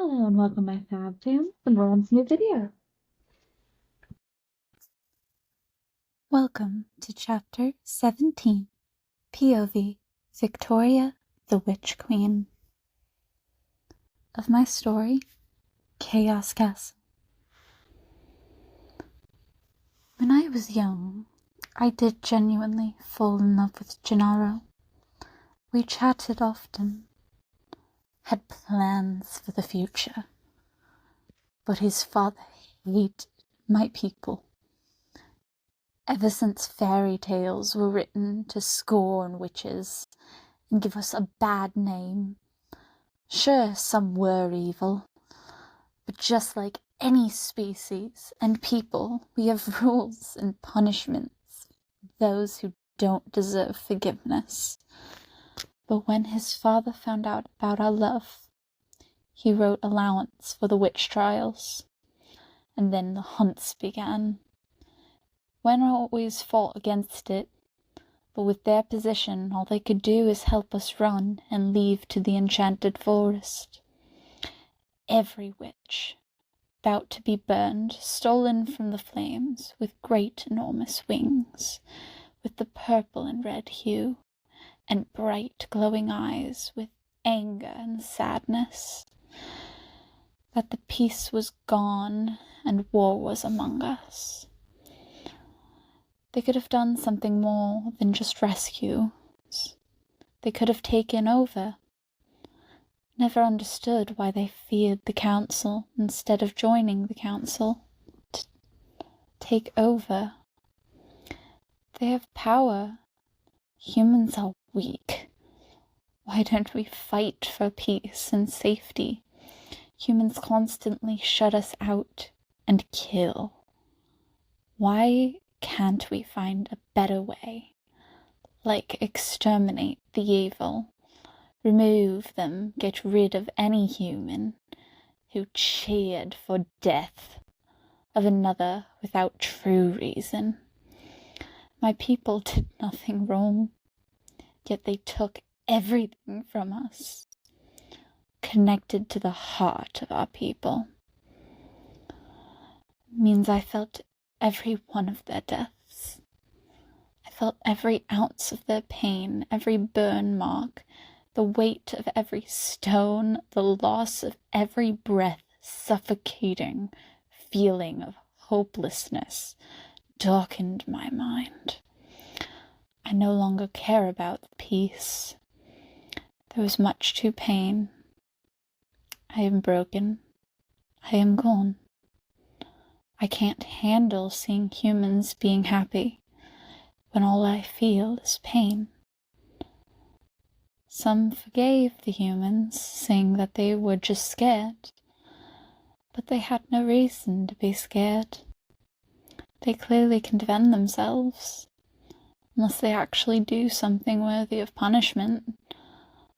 Hello and welcome my fab fam to Lauren's new video. Welcome to Chapter 17, POV, Victoria the Witch Queen. Of my story, Chaos Castle. When I was young, I did genuinely fall in love with Gennaro. We chatted often, had plans for the future, but his father hated my people. Ever since fairy tales were written to scorn witches and give us a bad name. Sure, some were evil, but just like any species and people, we have rules and punishments for those who don't deserve forgiveness. But when his father found out about our love, he wrote allowance for the witch trials, and then the hunts began. Wen always fought against it, but with their position, all they could do is help us run and leave to the enchanted forest. Every witch, about to be burned, stolen from the flames, with great enormous wings, with the purple and red hue, and bright glowing eyes with anger and sadness. That the peace was gone and war was among us. They could have done something more than just rescue. They could have taken over. Never understood why they feared the council instead of joining the council to take over. They have power. Humans are weak. Why don't we fight for peace and safety? Humans constantly shut us out and kill. Why can't we find a better way? Like exterminate the evil, remove them, get rid of any human who cheered for death of another without true reason. My people did nothing wrong, yet they took everything from us, connected to the heart of our people. It means I felt every one of their deaths. I felt every ounce of their pain, every burn mark, the weight of every stone, the loss of every breath, suffocating feeling of hopelessness darkened my mind. I no longer care about the peace. There was much too pain. I am broken. I am gone. I can't handle seeing humans being happy when all I feel is pain. Some forgave the humans, saying that they were just scared, but they had no reason to be scared. They clearly can defend themselves. Unless they actually do something worthy of punishment,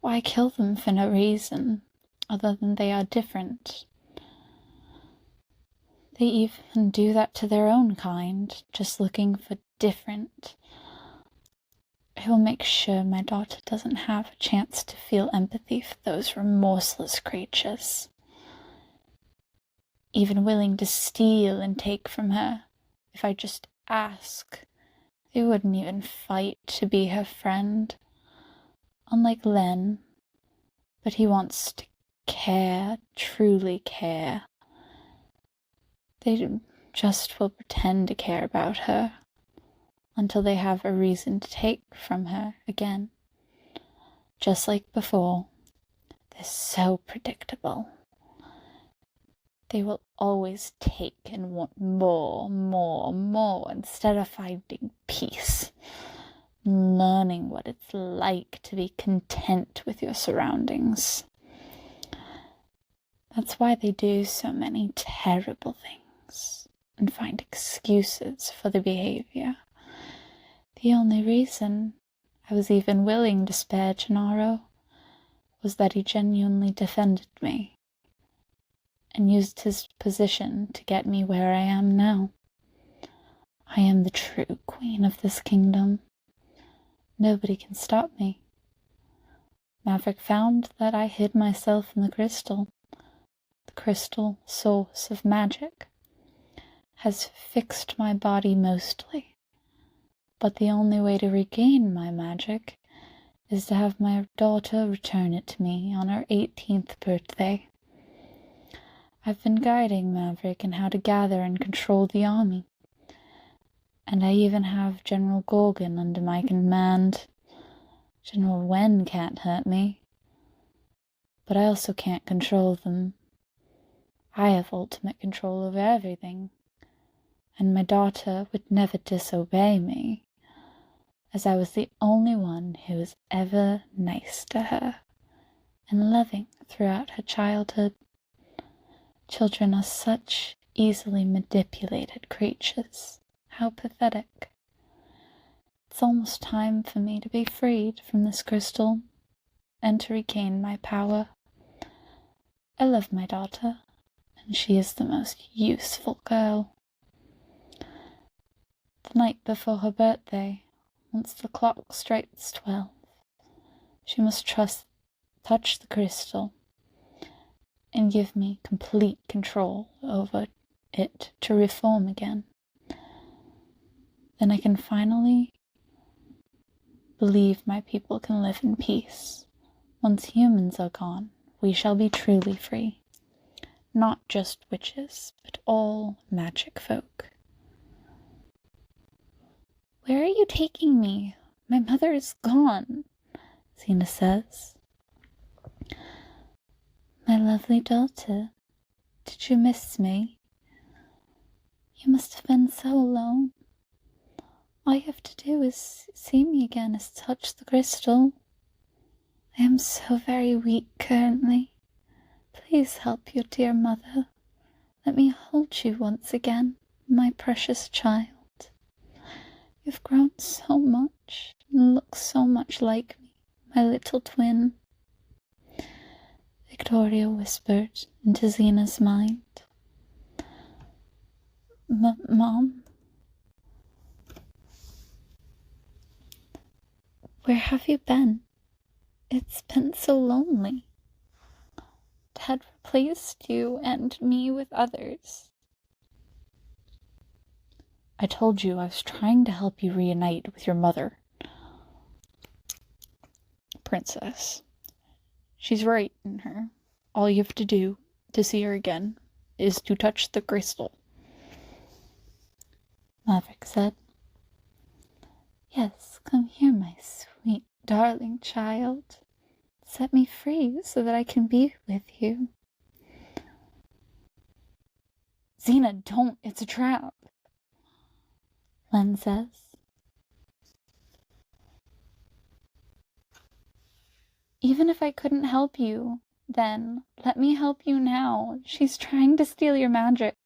why kill them for no reason other than they are different? They even do that to their own kind, just looking for different. I will make sure my daughter doesn't have a chance to feel empathy for those remorseless creatures. Even willing to steal and take from her, if I just ask. They wouldn't even fight to be her friend. Unlike Len, but he wants to care, truly care. They just will pretend to care about her until they have a reason to take from her again. Just like before, they're so predictable. They will always take and want more, instead of finding peace, learning what it's like to be content with your surroundings. That's why they do so many terrible things and find excuses for the behavior. The only reason I was even willing to spare Gennaro was that he genuinely defended me and used his position to get me where I am now. I am the true queen of this kingdom. Nobody can stop me. Maverick found that I hid myself in the crystal, crystal source of magic has fixed my body mostly, but the only way to regain my magic is to have my daughter return it to me on her 18th birthday. I've been guiding Maverick in how to gather and control the army, and I even have General Gorgon under my command. General Wen can't hurt me, but I also can't control them. I have ultimate control over everything, and my daughter would never disobey me, as I was the only one who was ever nice to her and loving throughout her childhood. Children are such easily manipulated creatures. How pathetic. It's almost time for me to be freed from this crystal and to regain my power. I love my daughter, and she is the most useful girl. The night before her birthday, once the clock strikes 12, she must touch the crystal and give me complete control over it to reform again. Then I can finally believe my people can live in peace. Once humans are gone, we shall be truly free. Not just witches, but all magic folk. Where are you taking me? My mother is gone, Zena says. My lovely daughter, did you miss me? You must have been so alone. All you have to do is see me again, is touch the crystal. I am so very weak currently. Please help your dear mother. Let me hold you once again, my precious child. You've grown so much and look so much like me, my little twin. Victoria whispered into Zena's mind. Mom? Where have you been? It's been so lonely. Dad replaced you and me with others. I told you I was trying to help you reunite with your mother. Princess. She's right in her. All you have to do to see her again is to touch the crystal. Maverick said. Yes, come here, my sweet, darling child. Set me free so that I can be with you. Zena, don't. It's a trap. Len says. Even if I couldn't help you, then let me help you now. She's trying to steal your magic.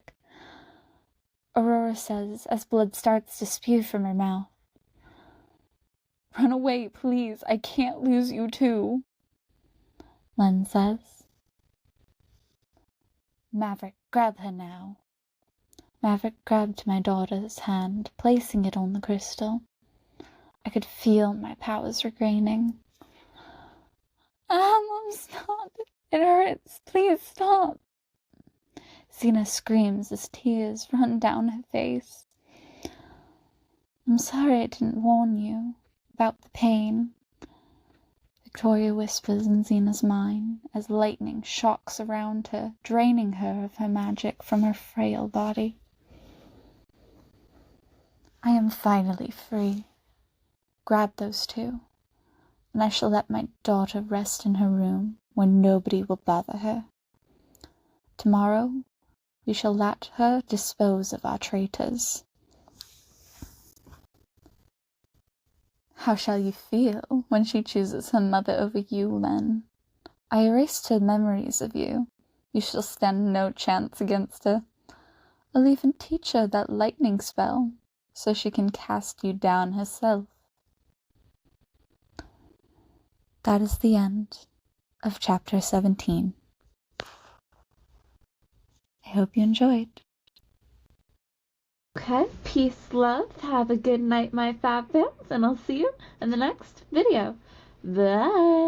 Aurora says as blood starts to spew from her mouth. Run away, please. I can't lose you too. Len says. Maverick, grab her now. Maverick grabbed my daughter's hand, placing it on the crystal. I could feel my powers regaining. Mom, stop. It hurts. Please stop. Zena screams as tears run down her face. I'm sorry I didn't warn you about the pain. Victoria whispers in Zena's mind as lightning shocks around her, draining her of her magic from her frail body. I am finally free. Grab those two, and I shall let my daughter rest in her room where nobody will bother her. Tomorrow, we shall let her dispose of our traitors. How shall you feel when she chooses her mother over you, Len? I erased her memories of you. You shall stand no chance against her. I'll even teach her that lightning spell, so she can cast you down herself. That is the end of chapter 17. I hope you enjoyed. Okay, peace, love. Have a good night, my fab fams, and I'll see you in the next video. Bye.